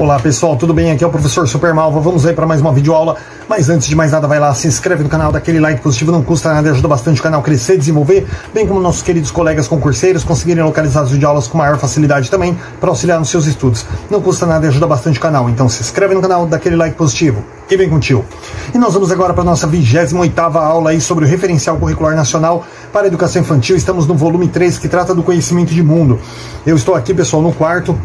Olá pessoal, tudo bem? Aqui é o professor Supermalva, vamos aí para mais uma videoaula, mas antes de mais nada vai lá, se inscreve no canal, dá aquele like positivo, não custa nada, ajuda bastante o canal a crescer, desenvolver, bem como nossos queridos colegas concurseiros conseguirem localizar as videoaulas com maior facilidade também, para auxiliar nos seus estudos. Não custa nada e ajuda bastante o canal, então se inscreve no canal, dá aquele like positivo e vem com o tio. E nós vamos agora para a nossa 28ª aula aí sobre o Referencial Curricular Nacional para a Educação Infantil. Estamos no volume 3, que trata do conhecimento de mundo. Eu estou aqui, pessoal, no quarto.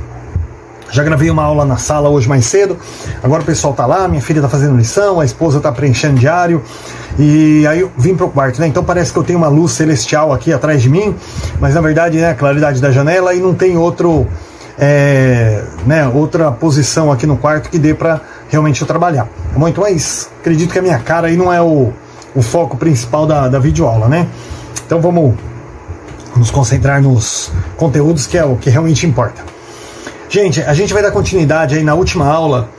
Já gravei uma aula na sala hoje mais cedo, agora o pessoal tá lá, minha filha tá fazendo lição, a esposa tá preenchendo diário, e aí eu vim pro quarto, né? Então parece que eu tenho uma luz celestial aqui atrás de mim, mas na verdade, né, a claridade da janela, e não tem outra posição aqui no quarto que dê pra realmente eu trabalhar, tá bom? Então é isso, acredito que a minha cara aí não é o foco principal da videoaula, né? Então vamos nos concentrar nos conteúdos, que é o que realmente importa. Gente, a gente vai dar continuidade aí na última aula,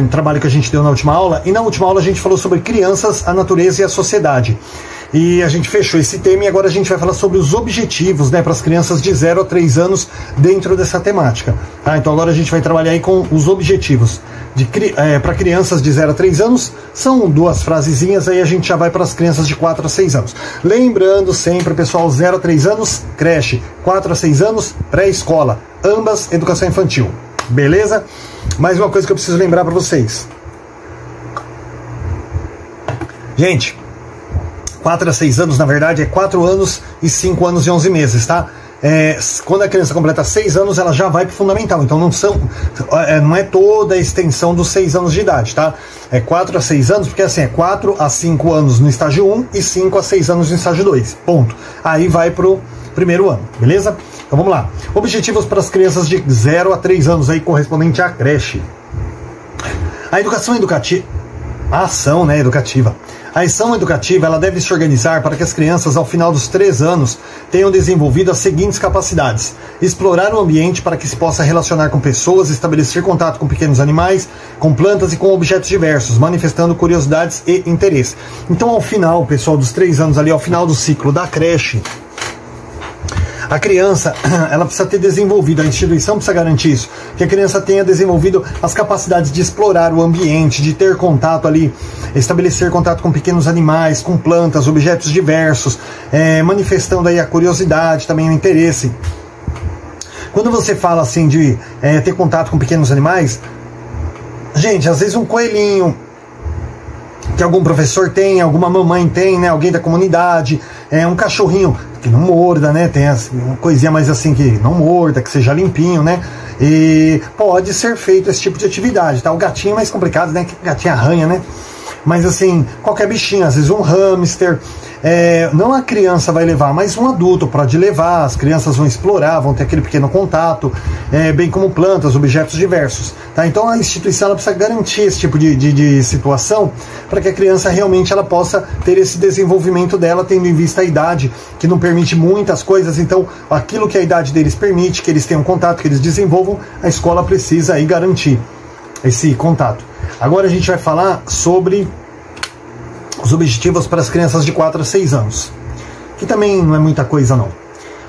no trabalho que a gente deu na última aula, e na última aula a gente falou sobre crianças, a natureza e a sociedade. E a gente fechou esse tema e agora a gente vai falar sobre os objetivos, né, para as crianças de 0 a 3 anos dentro dessa temática. Tá? Então agora a gente vai trabalhar aí com os objetivos. Para crianças de 0 a 3 anos, são 2 frasezinhas, aí a gente já vai para as crianças de 4 a 6 anos. Lembrando sempre, pessoal, 0 a 3 anos, creche, 4 a 6 anos, pré-escola, ambas educação infantil. Beleza? Mais uma coisa que eu preciso lembrar para vocês. Gente, 4 a 6 anos, na verdade, é 4 anos e 5 anos e 11 meses, tá? Quando a criança completa 6 anos, ela já vai para o fundamental. Então não é toda a extensão dos 6 anos de idade, tá? É 4 a 6 anos, porque assim, é 4 a 5 anos no estágio 1 e 5 a 6 anos no estágio 2. Ponto. Aí vai pro primeiro ano, beleza? Então vamos lá. Objetivos para as crianças de 0 a 3 anos, aí correspondente à creche. A educação educativa... A ação, né, educativa. A ação educativa, ela deve se organizar para que as crianças, ao final dos 3 anos, tenham desenvolvido as seguintes capacidades: explorar o ambiente para que se possa relacionar com pessoas, estabelecer contato com pequenos animais, com plantas e com objetos diversos, manifestando curiosidades e interesse. Então, ao final, pessoal, dos 3 anos ali, ao final do ciclo da creche, a criança, ela precisa ter desenvolvido, a instituição precisa garantir isso, que a criança tenha desenvolvido as capacidades de explorar o ambiente, de ter contato ali, estabelecer contato com pequenos animais, com plantas, objetos diversos, manifestando aí a curiosidade, também o interesse. Quando você fala assim de ter contato com pequenos animais, gente, às vezes um coelhinho que algum professor tem, alguma mamãe tem, né, alguém da comunidade, um cachorrinho que não morda, né, tem uma coisinha mais assim que não morda, que seja limpinho, né, e pode ser feito esse tipo de atividade, tá? O gatinho é mais complicado, né, que o gatinho arranha, né, mas assim, qualquer bichinho, às vezes um hamster, não a criança vai levar, mas um adulto pode levar, as crianças vão explorar, vão ter aquele pequeno contato, bem como plantas, objetos diversos, tá? Então a instituição, ela precisa garantir esse tipo de situação para que a criança realmente ela possa ter esse desenvolvimento dela, tendo em vista a idade, que não permite muitas coisas. Então aquilo que a idade deles permite, que eles tenham contato, que eles desenvolvam, a escola precisa aí garantir esse contato. Agora a gente vai falar sobre os objetivos para as crianças de 4 a 6 anos, que também não é muita coisa não.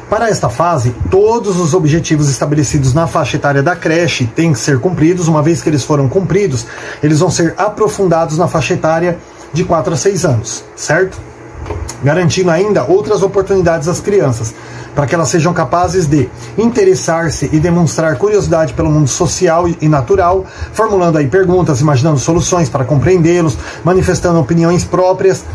Para esta fase, todos os objetivos estabelecidos na faixa etária da creche têm que ser cumpridos. Uma vez que eles foram cumpridos, eles vão ser aprofundados na faixa etária de 4 a 6 anos, certo? Garantindo ainda outras oportunidades às crianças, para que elas sejam capazes de interessar-se e demonstrar curiosidade pelo mundo social e natural, formulando aí perguntas, imaginando soluções para compreendê-los, manifestando opiniões próprias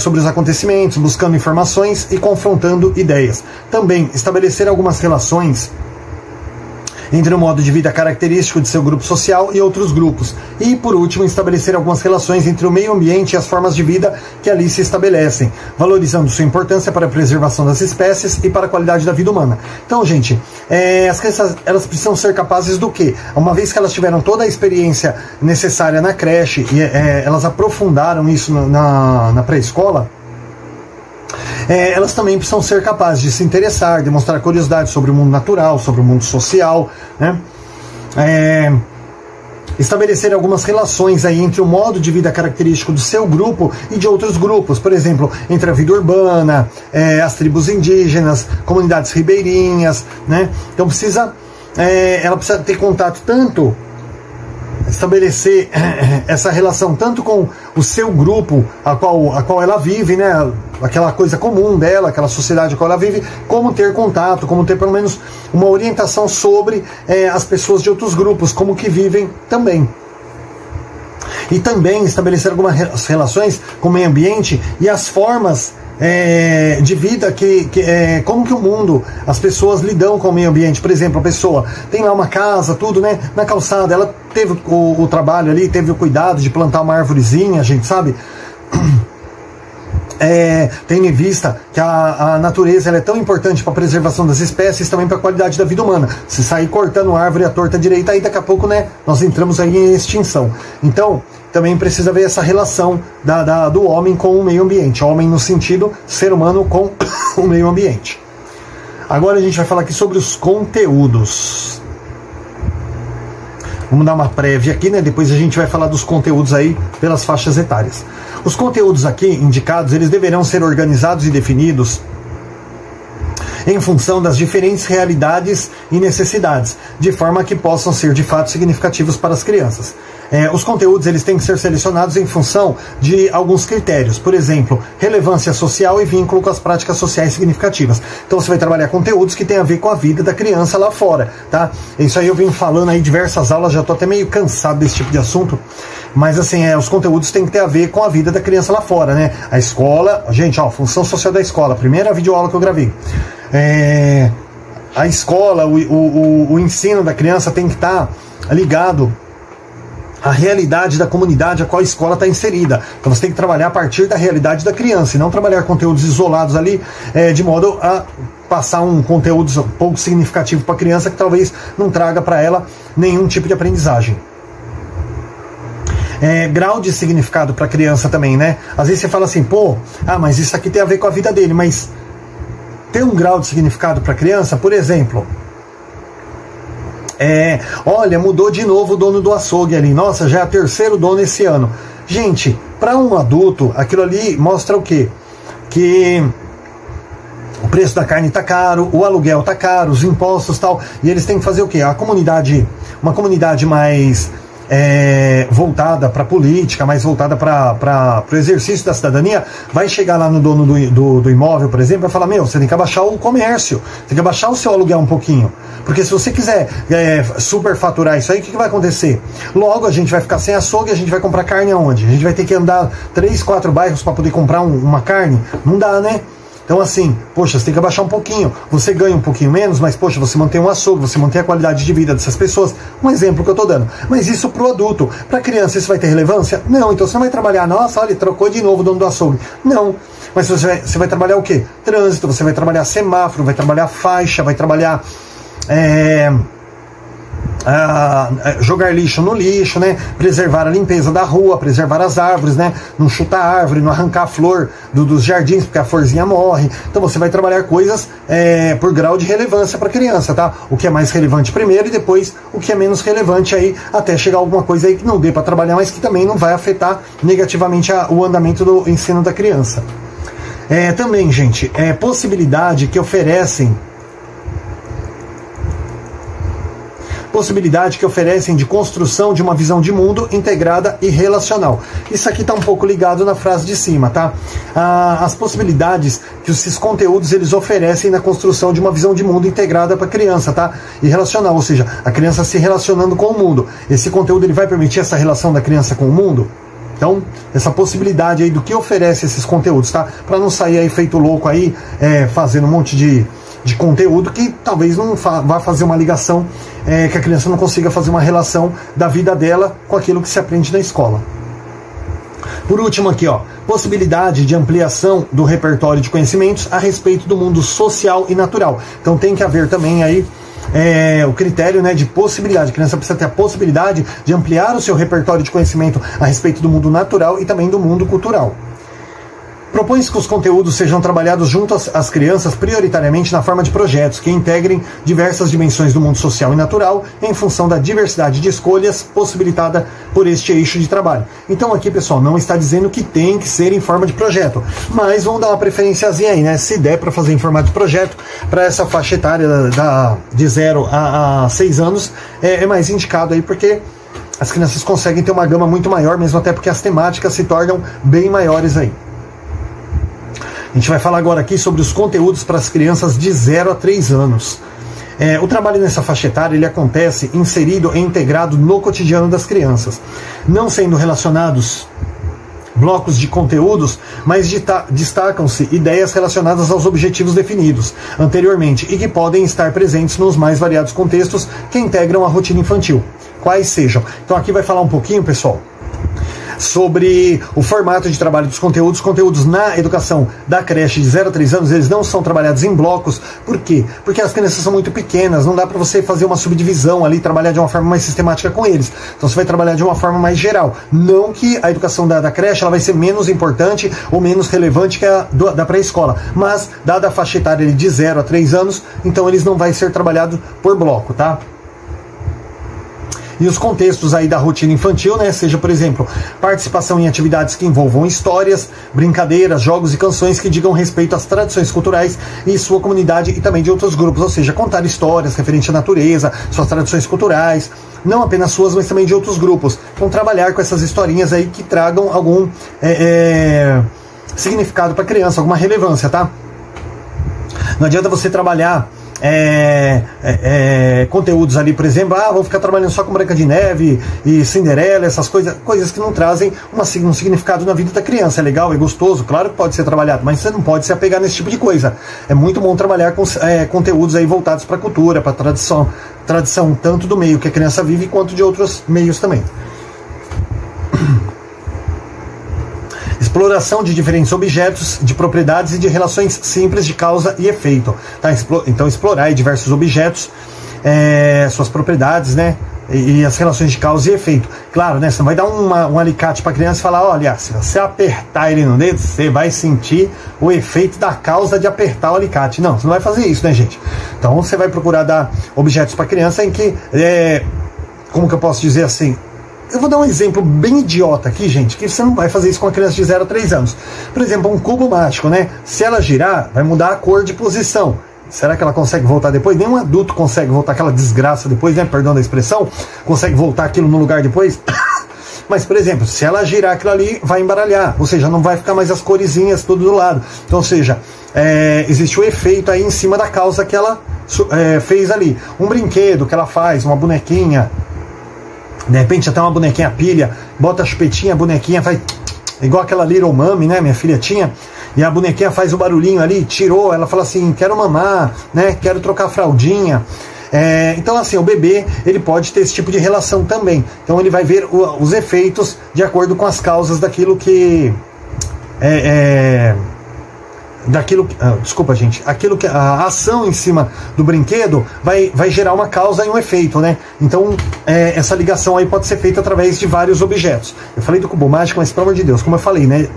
sobre os acontecimentos, buscando informações e confrontando ideias. Também estabelecer algumas relações entre o modo de vida característico de seu grupo social e outros grupos. E, por último, estabelecer algumas relações entre o meio ambiente e as formas de vida que ali se estabelecem, valorizando sua importância para a preservação das espécies e para a qualidade da vida humana. Então, gente, as crianças, elas precisam ser capazes do quê? Uma vez que elas tiveram toda a experiência necessária na creche e elas aprofundaram isso na pré-escola, elas também precisam ser capazes de se interessar, demonstrar curiosidade sobre o mundo natural, sobre o mundo social, né? Estabelecer algumas relações aí entre o modo de vida característico do seu grupo e de outros grupos, por exemplo, entre a vida urbana, as tribos indígenas, comunidades ribeirinhas, né? Então precisa ela precisa ter contato tanto, estabelecer essa relação tanto com o seu grupo a qual ela vive, né, aquela coisa comum dela, aquela sociedade a qual ela vive, como ter contato, como ter pelo menos uma orientação sobre as pessoas de outros grupos, como que vivem também. E também estabelecer algumas relações com o meio ambiente e as formas de vida como que o mundo, as pessoas lidam com o meio ambiente. Por exemplo, a pessoa tem lá uma casa, tudo, né, na calçada, ela teve o trabalho ali, teve o cuidado de plantar uma árvorezinha, a gente sabe, tendo em vista que a natureza ela é tão importante para a preservação das espécies, também para a qualidade da vida humana. Se sair cortando árvore à torta direita, aí daqui a pouco, né, nós entramos aí em extinção. Então, também precisa ver essa relação do homem com o meio ambiente. Homem no sentido ser humano com o meio ambiente. Agora a gente vai falar aqui sobre os conteúdos. Vamos dar uma prévia aqui, né? Depois a gente vai falar dos conteúdos aí pelas faixas etárias. Os conteúdos aqui indicados, eles deverão ser organizados e definidos em função das diferentes realidades e necessidades, de forma que possam ser de fato significativos para as crianças. Os conteúdos eles têm que ser selecionados em função de alguns critérios, por exemplo, relevância social e vínculo com as práticas sociais significativas. Então você vai trabalhar conteúdos que tem a ver com a vida da criança lá fora, tá? Isso aí eu venho falando aí diversas aulas, já estou até meio cansado desse tipo de assunto, mas assim, os conteúdos têm que ter a ver com a vida da criança lá fora, né? A escola, gente, ó, função social da escola, primeira videoaula que eu gravei. A escola, o ensino da criança tem que estar ligado à realidade da comunidade a qual a escola está inserida. Então você tem que trabalhar a partir da realidade da criança e não trabalhar conteúdos isolados ali, de modo a passar um conteúdo pouco significativo para a criança que talvez não traga para ela nenhum tipo de aprendizagem. Grau de significado para a criança também, né? Às vezes você fala assim, mas isso aqui tem a ver com a vida dele, mas tem um grau de significado para a criança? Por exemplo, olha, mudou de novo o dono do açougue ali, nossa, já é o terceiro dono esse ano. Gente, para um adulto, aquilo ali mostra o quê? Que o preço da carne está caro, o aluguel está caro, os impostos e tal, e eles têm que fazer o quê? Uma comunidade mais voltada para a política, mais voltada para o exercício da cidadania, vai chegar lá no dono do imóvel, por exemplo, e vai falar, você tem que abaixar o comércio, tem que abaixar o seu aluguel um pouquinho, porque se você quiser superfaturar isso aí, o que vai acontecer? Logo a gente vai ficar sem açougue, a gente vai comprar carne aonde? A gente vai ter que andar 3, 4 bairros para poder comprar uma carne? Não dá, né? Então assim, poxa, você tem que abaixar um pouquinho, você ganha um pouquinho menos, mas poxa, você mantém um açougue, você mantém a qualidade de vida dessas pessoas. Um exemplo que eu estou dando. Mas isso para o adulto. Para a criança isso vai ter relevância? Não, então você não vai trabalhar, nossa, olha, trocou de novo o dono do açougue. Não, mas você vai trabalhar o quê? Trânsito, você vai trabalhar semáforo, vai trabalhar faixa, vai trabalhar jogar lixo no lixo, né? Preservar a limpeza da rua, preservar as árvores, né? Não chutar a árvore, não arrancar a flor dos jardins, porque a florzinha morre. Então você vai trabalhar coisas por grau de relevância para a criança, tá? O que é mais relevante primeiro e depois o que é menos relevante aí, até chegar alguma coisa aí que não dê para trabalhar, mas que também não vai afetar negativamente o andamento do ensino da criança. Também, gente, possibilidade que oferecem de construção de uma visão de mundo integrada e relacional. Isso aqui está um pouco ligado na frase de cima, tá? As possibilidades que esses conteúdos eles oferecem na construção de uma visão de mundo integrada para a criança, tá? E relacional, ou seja, a criança se relacionando com o mundo. Esse conteúdo ele vai permitir essa relação da criança com o mundo? Então, essa possibilidade aí do que oferece esses conteúdos, tá? Para não sair aí feito louco aí, fazendo um monte de conteúdo que talvez não vá fazer uma ligação, que a criança não consiga fazer uma relação da vida dela com aquilo que se aprende na escola. Por último aqui, possibilidade de ampliação do repertório de conhecimentos a respeito do mundo social e natural. Então tem que haver também aí o critério, né, de possibilidade. A criança precisa ter a possibilidade de ampliar o seu repertório de conhecimento a respeito do mundo natural e também do mundo cultural. Propõe-se que os conteúdos sejam trabalhados junto às crianças prioritariamente na forma de projetos que integrem diversas dimensões do mundo social e natural em função da diversidade de escolhas possibilitada por este eixo de trabalho. Então aqui, pessoal, não está dizendo que tem que ser em forma de projeto, mas vamos dar uma preferenciazinha aí, né? Se der para fazer em formato de projeto, para essa faixa etária de 0 a 6 anos, é mais indicado aí, porque as crianças conseguem ter uma gama muito maior, mesmo até porque as temáticas se tornam bem maiores aí. A gente vai falar agora aqui sobre os conteúdos para as crianças de 0 a 3 anos. O trabalho nessa faixa etária ele acontece inserido e integrado no cotidiano das crianças, não sendo relacionados blocos de conteúdos, mas destacam-se ideias relacionadas aos objetivos definidos anteriormente e que podem estar presentes nos mais variados contextos que integram a rotina infantil, quais sejam. Então aqui vai falar um pouquinho, pessoal, sobre o formato de trabalho dos conteúdos. Conteúdos na educação da creche de 0 a 3 anos, eles não são trabalhados em blocos. Por quê? Porque as crianças são muito pequenas, não dá para você fazer uma subdivisão ali, trabalhar de uma forma mais sistemática com eles. Então você vai trabalhar de uma forma mais geral. Não que a educação da creche ela vai ser menos importante ou menos relevante que a da pré-escola, mas dada a faixa etária de 0 a 3 anos, então eles não vai ser trabalhado por bloco, tá? E os contextos aí da rotina infantil, né? Seja, por exemplo, participação em atividades que envolvam histórias, brincadeiras, jogos e canções que digam respeito às tradições culturais e sua comunidade e também de outros grupos, ou seja, contar histórias referentes à natureza, suas tradições culturais, não apenas suas, mas também de outros grupos. Então trabalhar com essas historinhas aí que tragam algum significado para a criança, alguma relevância, tá? Não adianta você trabalhar conteúdos ali, por exemplo, vou ficar trabalhando só com Branca de Neve e Cinderela, essas coisas que não trazem um significado na vida da criança. É legal, é gostoso, claro que pode ser trabalhado, mas você não pode se apegar nesse tipo de coisa. É muito bom trabalhar com conteúdos aí voltados para a cultura, para a tradição tanto do meio que a criança vive quanto de outros meios também. Exploração de diferentes objetos, de propriedades e de relações simples de causa e efeito. Tá? Então explorar aí diversos objetos, suas propriedades, né? E as relações de causa e efeito. Claro, né? Você não vai dar um alicate para a criança e falar, olha, se você apertar ele no dedo, você vai sentir o efeito da causa de apertar o alicate. Não, você não vai fazer isso, né, gente? Então você vai procurar dar objetos para a criança em que, como que eu posso dizer assim? Eu vou dar um exemplo bem idiota aqui, gente, que você não vai fazer isso com a criança de 0 a 3 anos. Por exemplo, um cubo mágico, né? Se ela girar, vai mudar a cor de posição. Será que ela consegue voltar depois? Nenhum adulto consegue voltar aquela desgraça depois, né? Perdão da expressão. Consegue voltar aquilo no lugar depois? Mas, por exemplo, se ela girar aquilo ali, vai embaralhar. Ou seja, não vai ficar mais as coresinhas tudo do lado. Então, ou seja, existe o efeito aí em cima da causa que ela fez ali. Um brinquedo que ela faz, uma bonequinha. De repente até uma bonequinha pilha, bota a chupetinha, a bonequinha faz igual aquela Little Mummy, né, minha filha tinha, e a bonequinha faz o barulhinho ali, tirou, ela fala assim, quero mamar, né, quero trocar a fraldinha. Então assim, o bebê, ele pode ter esse tipo de relação também, então ele vai ver os efeitos de acordo com as causas daquilo que aquilo que a ação em cima do brinquedo vai gerar uma causa e um efeito, né? Então essa ligação aí pode ser feita através de vários objetos. Eu falei do cubo mágico, mas pelo amor de Deus, como eu falei, né?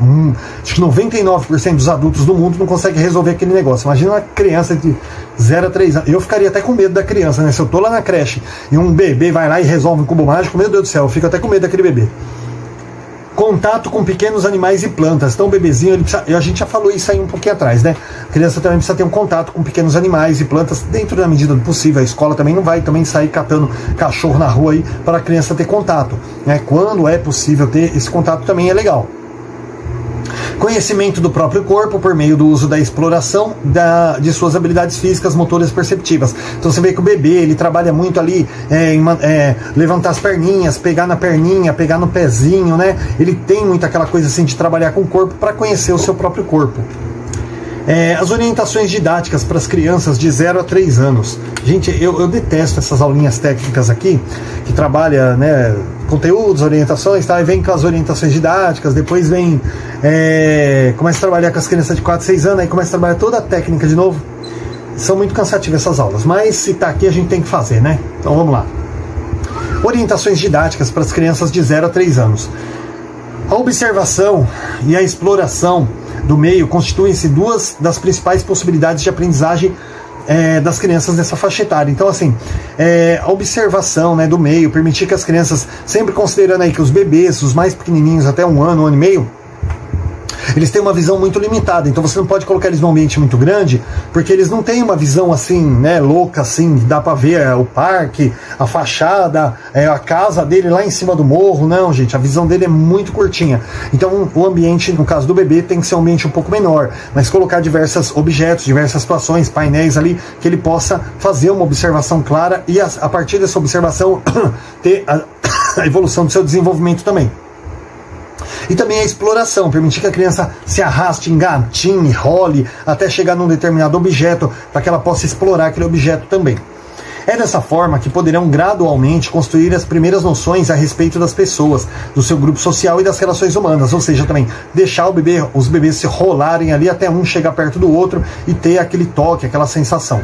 Acho que 99% dos adultos do mundo não consegue resolver aquele negócio. Imagina uma criança de 0 a 3 anos. Eu ficaria até com medo da criança, né? Se eu tô lá na creche e um bebê vai lá e resolve um cubo mágico, meu Deus do céu, eu fico até com medo daquele bebê. Contato com pequenos animais e plantas. Então o bebezinho, a gente já falou isso aí um pouquinho atrás, né? A criança também precisa ter um contato com pequenos animais e plantas dentro da medida do possível. A escola também não vai sair catando cachorro na rua aí para a criança ter contato, né? Quando é possível ter esse contato também é legal. Conhecimento do próprio corpo por meio do uso da exploração de suas habilidades físicas, motoras perceptivas. Então você vê que o bebê, ele trabalha muito ali levantar as perninhas, pegar na perninha, pegar no pezinho, né? Ele tem muito aquela coisa assim de trabalhar com o corpo para conhecer o seu próprio corpo. As orientações didáticas para as crianças de 0 a 3 anos. Gente, eu detesto essas aulinhas técnicas aqui, que trabalha, né, conteúdos, orientações, tá? E vem com as orientações didáticas, depois vem começa a trabalhar com as crianças de 4, 6 anos, aí começa a trabalhar toda a técnica de novo. São muito cansativas essas aulas, mas se tá aqui a gente tem que fazer, né? Então vamos lá. Orientações didáticas para as crianças de 0 a 3 anos. A observação e a exploração do meio constituem-se duas das principais possibilidades de aprendizagem das crianças nessa faixa etária. Então, assim, a observação, né, do meio, permitir que as crianças, sempre considerando aí que os bebês, os mais pequenininhos, até um ano e meio, eles têm uma visão muito limitada, então você não pode colocar eles num ambiente muito grande, porque eles não têm uma visão assim, né, louca, assim, dá pra ver o parque, a fachada, a casa dele lá em cima do morro. Não, gente, a visão dele é muito curtinha. Então o ambiente, no caso do bebê, tem que ser um ambiente um pouco menor, mas colocar diversos objetos, diversas situações, painéis ali, que ele possa fazer uma observação clara e a partir dessa observação ter a evolução do seu desenvolvimento também. E também a exploração, permitir que a criança se arraste, engatinhe, role, até chegar num determinado objeto, para que ela possa explorar aquele objeto também. É dessa forma que poderão gradualmente construir as primeiras noções a respeito das pessoas, do seu grupo social e das relações humanas, ou seja, também deixar os bebês se rolarem ali até um chegar perto do outro e ter aquele toque, aquela sensação.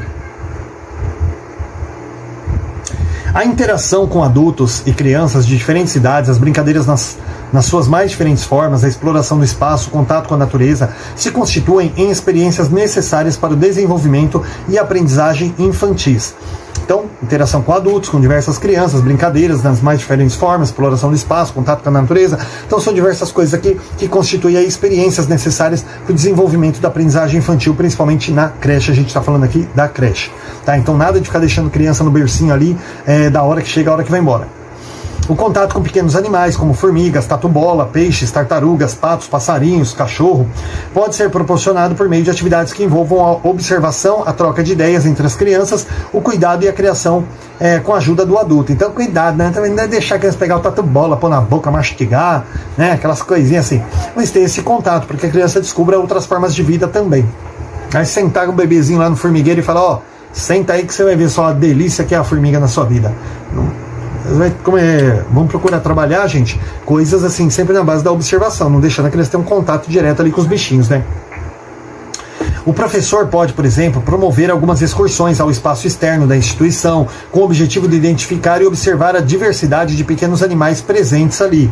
A interação com adultos e crianças de diferentes idades, as brincadeiras nas suas mais diferentes formas, a exploração do espaço, o contato com a natureza, se constituem em experiências necessárias para o desenvolvimento e aprendizagem infantis. Então, interação com adultos, com diversas crianças, brincadeiras nas mais diferentes formas, exploração do espaço, contato com a natureza. Então, são diversas coisas aqui que constituem aí experiências necessárias para o desenvolvimento da aprendizagem infantil, principalmente na creche. A gente está falando aqui da creche. Tá? Então, nada de ficar deixando criança no bercinho ali, da hora que chega a hora que vai embora. O contato com pequenos animais, como formigas, tatu-bola, peixes, tartarugas, patos, passarinhos, cachorro, pode ser proporcionado por meio de atividades que envolvam a observação, a troca de ideias entre as crianças, o cuidado e a criação com a ajuda do adulto. Então, cuidado, né? Também não é deixar a criança pegar o tatu-bola, pôr na boca, mastigar, né? Aquelas coisinhas assim. Mas ter esse contato, porque a criança descubra outras formas de vida também. Aí sentar com o bebezinho lá no formigueiro e falar, senta aí que você vai ver só a delícia que é a formiga na sua vida. Vamos procurar trabalhar, gente, coisas assim, sempre na base da observação, não deixando a criança ter um contato direto ali com os bichinhos, né? O professor pode, por exemplo, promover algumas excursões ao espaço externo da instituição, com o objetivo de identificar e observar a diversidade de pequenos animais presentes ali.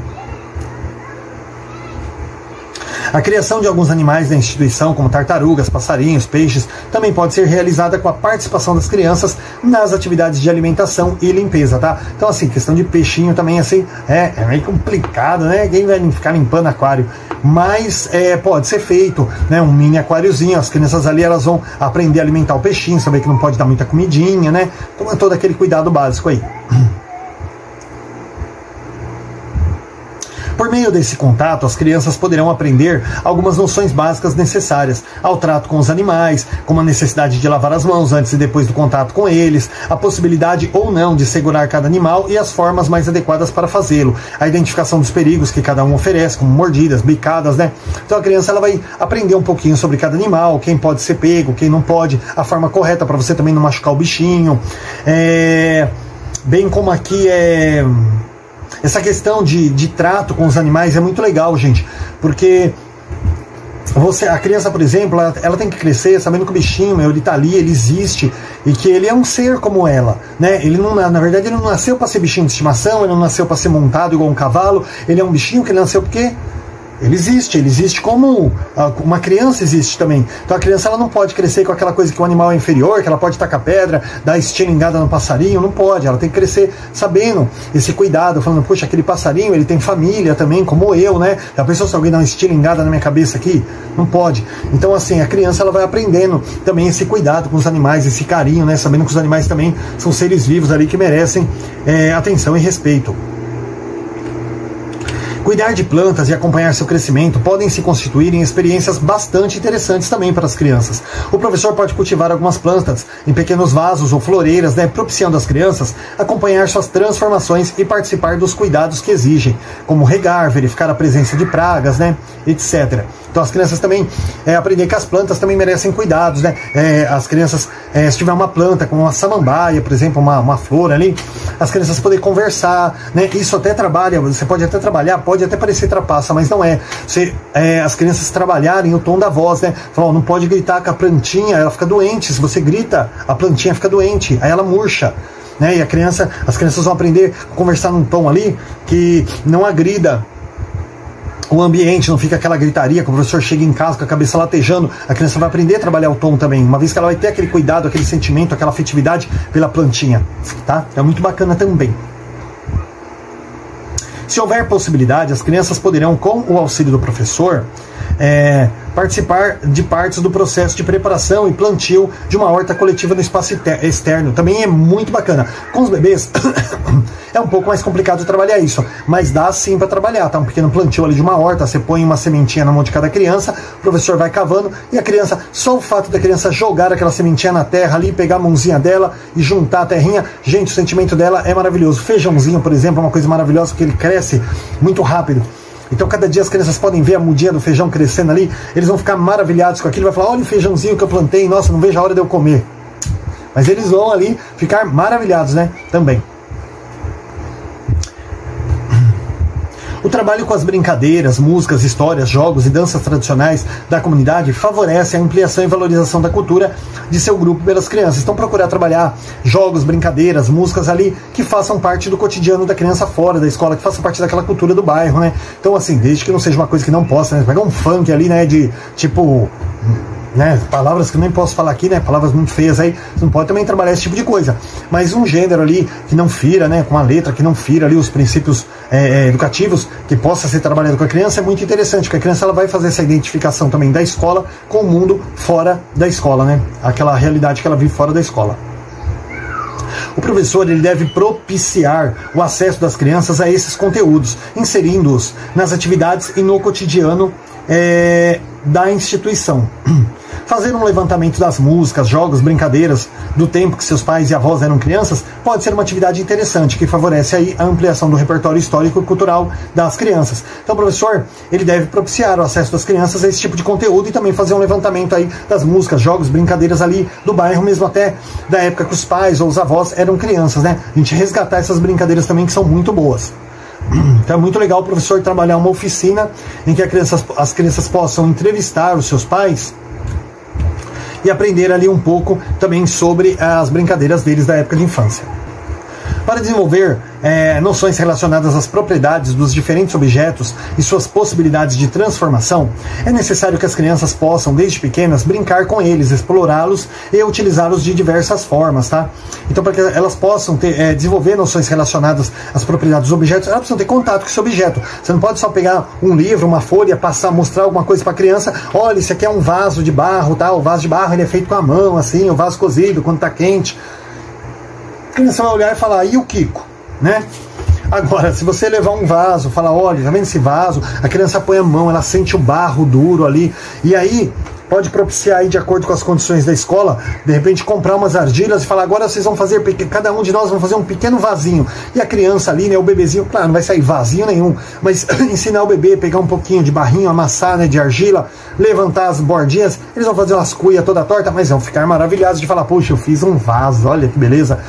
A criação de alguns animais da instituição, como tartarugas, passarinhos, peixes, também pode ser realizada com a participação das crianças nas atividades de alimentação e limpeza, tá? Então, assim, questão de peixinho também, assim, é meio complicado, né? Quem vai ficar limpando aquário? Mas pode ser feito, né? Um mini aquáriozinho, as crianças ali, elas vão aprender a alimentar o peixinho, saber que não pode dar muita comidinha, né? Então, é todo aquele cuidado básico aí. Por meio desse contato, as crianças poderão aprender algumas noções básicas necessárias ao trato com os animais, como a necessidade de lavar as mãos antes e depois do contato com eles, a possibilidade ou não de segurar cada animal e as formas mais adequadas para fazê-lo, a identificação dos perigos que cada um oferece, como mordidas, bicadas, né? Então a criança ela vai aprender um pouquinho sobre cada animal, quem pode ser pego, quem não pode, a forma correta para você também não machucar o bichinho, bem como aqui essa questão de trato com os animais é muito legal, gente, porque a criança, por exemplo, ela tem que crescer sabendo que o bichinho, ele tá ali, ele existe, e que ele é um ser como ela, né? Ele não, na verdade, ele não nasceu para ser bichinho de estimação, ele não nasceu para ser montado igual um cavalo, ele é um bichinho que ele nasceu porque ele existe como uma criança existe também. Então a criança ela não pode crescer com aquela coisa que o animal é inferior, que ela pode tacar pedra, dar estilingada no passarinho, não pode. Ela tem que crescer sabendo esse cuidado, falando, poxa, aquele passarinho, ele tem família também, como eu, né? Já pensou se alguém dá uma estilingada na minha cabeça aqui? Não pode. Então assim, a criança ela vai aprendendo também esse cuidado com os animais, esse carinho, né? Sabendo que os animais também são seres vivos ali que merecem atenção e respeito. Cuidar de plantas e acompanhar seu crescimento podem se constituir em experiências bastante interessantes também para as crianças. O professor pode cultivar algumas plantas em pequenos vasos ou floreiras, né, propiciando às crianças acompanhar suas transformações e participar dos cuidados que exigem, como regar, verificar a presença de pragas, né, etc. Então as crianças também aprender que as plantas também merecem cuidados, né? As crianças, se tiver uma planta como uma samambaia, por exemplo, uma flor ali, as crianças poderem conversar, né? Isso até trabalha, você pode até trabalhar, pode até parecer trapaça, mas não é. As crianças trabalharem o tom da voz, né? Falam, não pode gritar com a plantinha, ela fica doente. Se você grita, a plantinha fica doente, aí ela murcha. Né? E as crianças vão aprender a conversar num tom ali que não agrida o ambiente, não fica aquela gritaria, que o professor chega em casa com a cabeça latejando, a criança vai aprender a trabalhar o tom também, uma vez que ela vai ter aquele cuidado, aquele sentimento, aquela afetividade pela plantinha, tá? É muito bacana também. Se houver possibilidade, as crianças poderão, com o auxílio do professor, participar de partes do processo de preparação e plantio de uma horta coletiva no espaço externo. Também é muito bacana. Com os bebês é um pouco mais complicado trabalhar isso, mas dá sim para trabalhar, tá? Um pequeno plantio ali de uma horta, você põe uma sementinha na mão de cada criança, o professor vai cavando e a criança, só o fato da criança jogar aquela sementinha na terra ali, pegar a mãozinha dela e juntar a terrinha, gente, o sentimento dela é maravilhoso. Feijãozinho, por exemplo, é uma coisa maravilhosa porque ele cresce muito rápido. Então cada dia as crianças podem ver a mudinha do feijão crescendo ali, eles vão ficar maravilhados com aquilo, vai falar, olha o feijãozinho que eu plantei, nossa, não vejo a hora de eu comer. Mas eles vão ali ficar maravilhados, né, também. O trabalho com as brincadeiras, músicas, histórias, jogos e danças tradicionais da comunidade favorece a ampliação e valorização da cultura de seu grupo pelas crianças. Então procurar trabalhar jogos, brincadeiras, músicas ali que façam parte do cotidiano da criança fora da escola, que façam parte daquela cultura do bairro, né? Então assim, desde que não seja uma coisa que não possa, né? Pegar um funk ali, né, de tipo... né, palavras que eu nem posso falar aqui, né, palavras muito feias aí, você não pode também trabalhar esse tipo de coisa, mas um gênero ali que não fira, né, com uma letra que não fira ali os princípios educativos, que possa ser trabalhado com a criança, é muito interessante, porque a criança ela vai fazer essa identificação também da escola com o mundo fora da escola, né, aquela realidade que ela vive fora da escola. O professor ele deve propiciar o acesso das crianças a esses conteúdos, inserindo-os nas atividades e no cotidiano da instituição. Fazer um levantamento das músicas, jogos, brincadeiras do tempo que seus pais e avós eram crianças pode ser uma atividade interessante que favorece aí a ampliação do repertório histórico e cultural das crianças. Então o professor ele deve propiciar o acesso das crianças a esse tipo de conteúdo e também fazer um levantamento aí das músicas, jogos, brincadeiras ali do bairro, mesmo até da época que os pais ou os avós eram crianças, né? A gente resgatar essas brincadeiras também que são muito boas. Então é muito legal o professor trabalhar uma oficina em que as crianças possam entrevistar os seus pais e aprender ali um pouco também sobre as brincadeiras deles da época de infância. Para desenvolver noções relacionadas às propriedades dos diferentes objetos e suas possibilidades de transformação, é necessário que as crianças possam, desde pequenas, brincar com eles, explorá-los e utilizá-los de diversas formas, tá? Então, para que elas possam desenvolver noções relacionadas às propriedades dos objetos, elas precisam ter contato com esse objeto. Você não pode só pegar um livro, uma folha, mostrar alguma coisa para a criança, olha, isso aqui é um vaso de barro, tá? O vaso de barro ele é feito com a mão, assim, o vaso cozido, quando está quente. A criança vai olhar e falar, e o Kiko, né? Agora, se você levar um vaso, falar, olha, tá vendo esse vaso? A criança põe a mão, ela sente o barro duro ali, e aí pode propiciar aí, de acordo com as condições da escola, de repente comprar umas argilhas e falar, agora vocês vão fazer, cada um de nós vai fazer um pequeno vasinho. E a criança ali, né, o bebezinho, claro, não vai sair vasinho nenhum, mas ensinar o bebê a pegar um pouquinho de barrinho, amassar, né, de argila, levantar as bordinhas, eles vão fazer umas cuias toda torta, mas vão ficar maravilhados de falar, poxa, eu fiz um vaso, olha que beleza.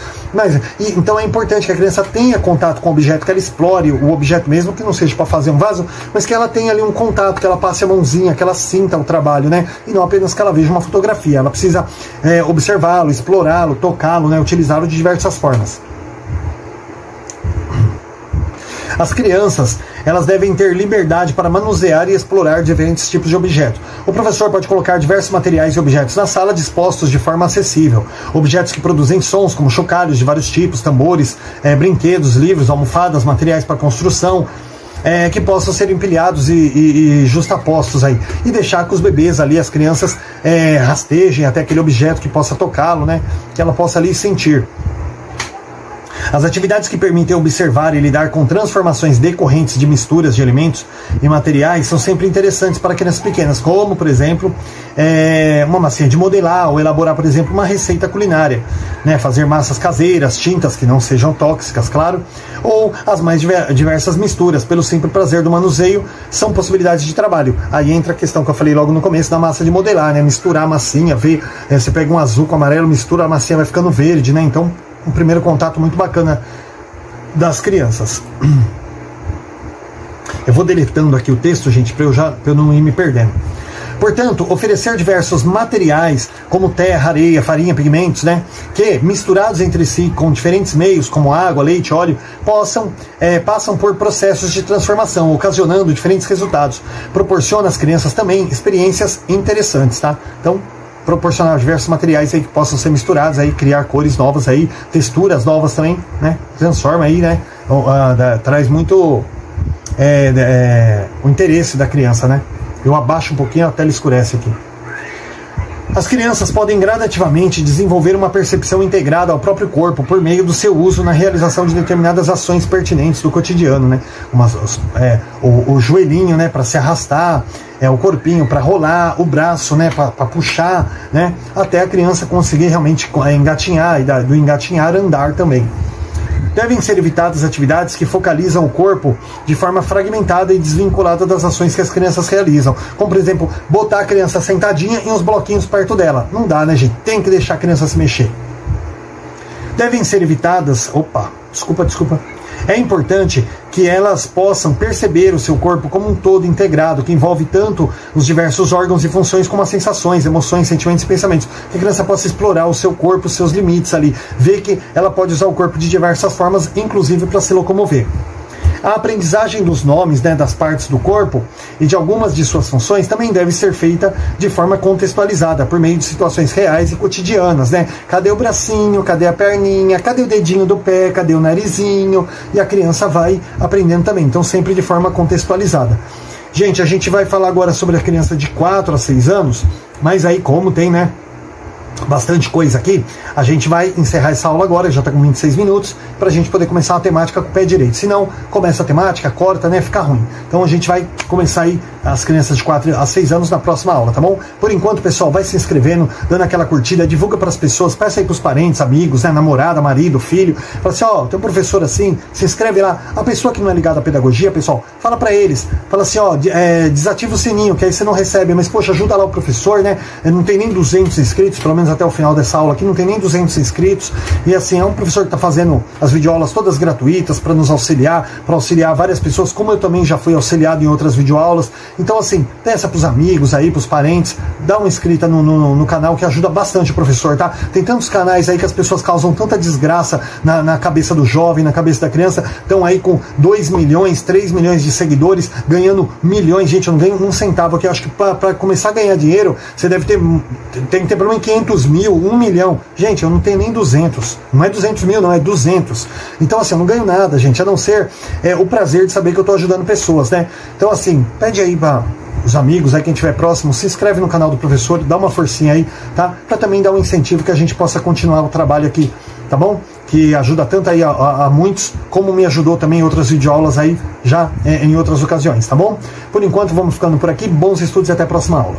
Então é importante que a criança tenha contato com o objeto, que ela explore o objeto mesmo, que não seja para fazer um vaso, mas que ela tenha ali um contato, que ela passe a mãozinha, que ela sinta o trabalho, né? E não apenas que ela veja uma fotografia, ela precisa observá-lo, explorá-lo, tocá-lo, né? Utilizá-lo de diversas formas. As crianças, elas devem ter liberdade para manusear e explorar diferentes tipos de objetos. O professor pode colocar diversos materiais e objetos na sala dispostos de forma acessível. Objetos que produzem sons, como chocalhos de vários tipos, tambores, brinquedos, livros, almofadas, materiais para construção, que possam ser empilhados e justapostos aí. E deixar que os bebês ali, as crianças, rastejem até aquele objeto que possa tocá-lo, né? Que ela possa ali sentir. As atividades que permitem observar e lidar com transformações decorrentes de misturas de elementos e materiais são sempre interessantes para crianças pequenas, como, por exemplo, uma massinha de modelar ou elaborar, por exemplo, uma receita culinária, né? Fazer massas caseiras, tintas que não sejam tóxicas, claro, ou as mais diversas misturas, pelo simples prazer do manuseio, são possibilidades de trabalho. Aí entra a questão que eu falei logo no começo da massa de modelar, né? Misturar a massinha, ver, você pega um azul com amarelo, mistura, a massinha vai ficando verde, né? Então, um primeiro contato muito bacana das crianças. Eu vou deletando aqui o texto, gente, para eu não ir me perdendo. Portanto, oferecer diversos materiais, como terra, areia, farinha, pigmentos, né, que, misturados entre si com diferentes meios, como água, leite, óleo, passam por processos de transformação, ocasionando diferentes resultados. Proporciona às crianças também experiências interessantes, tá? Então, proporcionar diversos materiais aí que possam ser misturados, aí, criar cores novas, aí, texturas novas também, né? Transforma aí, né? Traz muito o interesse da criança, né? Eu abaixo um pouquinho, a tela escurece aqui. As crianças podem gradativamente desenvolver uma percepção integrada ao próprio corpo por meio do seu uso na realização de determinadas ações pertinentes do cotidiano, né? O joelhinho, né, para se arrastar, o corpinho para rolar, o braço, né, para puxar, né, até a criança conseguir realmente engatinhar, e do engatinhar andar também. Devem ser evitadas atividades que focalizam o corpo de forma fragmentada e desvinculada das ações que as crianças realizam. Como, por exemplo, botar a criança sentadinha e uns bloquinhos perto dela. Não dá, né, gente? Tem que deixar a criança se mexer. Devem ser evitadas... Opa, desculpa. É importante que elas possam perceber o seu corpo como um todo integrado, que envolve tanto os diversos órgãos e funções como as sensações, emoções, sentimentos e pensamentos. Que a criança possa explorar o seu corpo, os seus limites ali, ver que ela pode usar o corpo de diversas formas, inclusive para se locomover. A aprendizagem dos nomes, né, das partes do corpo e de algumas de suas funções também deve ser feita de forma contextualizada, por meio de situações reais e cotidianas, né? Cadê o bracinho? Cadê a perninha? Cadê o dedinho do pé? Cadê o narizinho? E a criança vai aprendendo também, então sempre de forma contextualizada. Gente, a gente vai falar agora sobre a criança de 4 a 6 anos, mas aí como tem, né, bastante coisa aqui, a gente vai encerrar essa aula agora, já está com 26 minutos, para a gente poder começar a temática com o pé direito. Se não, começa a temática, corta, né, fica ruim. Então a gente vai começar aí as crianças de 4 a 6 anos na próxima aula, tá bom? Por enquanto, pessoal, vai se inscrevendo, dando aquela curtida, divulga para as pessoas, peça aí para os parentes, amigos, né, namorada, marido, filho, fala assim, ó, tem um professor assim, se inscreve lá. A pessoa que não é ligada à pedagogia, pessoal, fala para eles, fala assim, ó, desativa o sininho, que aí você não recebe, mas poxa, ajuda lá o professor, né, não tem nem 200 inscritos, pelo menos até o final dessa aula aqui, não tem nem 200 inscritos, e assim, é um professor que está fazendo as videoaulas todas gratuitas para nos auxiliar, para auxiliar várias pessoas, como eu também já fui auxiliado em outras videoaulas. Então assim, peça para os amigos aí, para os parentes, dá uma inscrita no canal que ajuda bastante o professor, tá? Tem tantos canais aí que as pessoas causam tanta desgraça na cabeça do jovem, na cabeça da criança, estão aí com 2 milhões, 3 milhões de seguidores, ganhando milhões. Gente, eu não ganho um centavo aqui, eu acho que para começar a ganhar dinheiro, você deve tem que ter pelo menos 500 mil, 1 milhão. Gente, eu não tenho nem 200. Não é 200 mil, não, é 200. Então, assim, eu não ganho nada, gente, a não ser o prazer de saber que eu estou ajudando pessoas, né? Então, assim, pede aí para os amigos, aí quem estiver próximo, se inscreve no canal do professor, dá uma forcinha aí, tá? Para também dar um incentivo que a gente possa continuar o trabalho aqui, tá bom? Que ajuda tanto aí a muitos, como me ajudou também em outras videoaulas aí, já em outras ocasiões, tá bom? Por enquanto, vamos ficando por aqui. Bons estudos e até a próxima aula.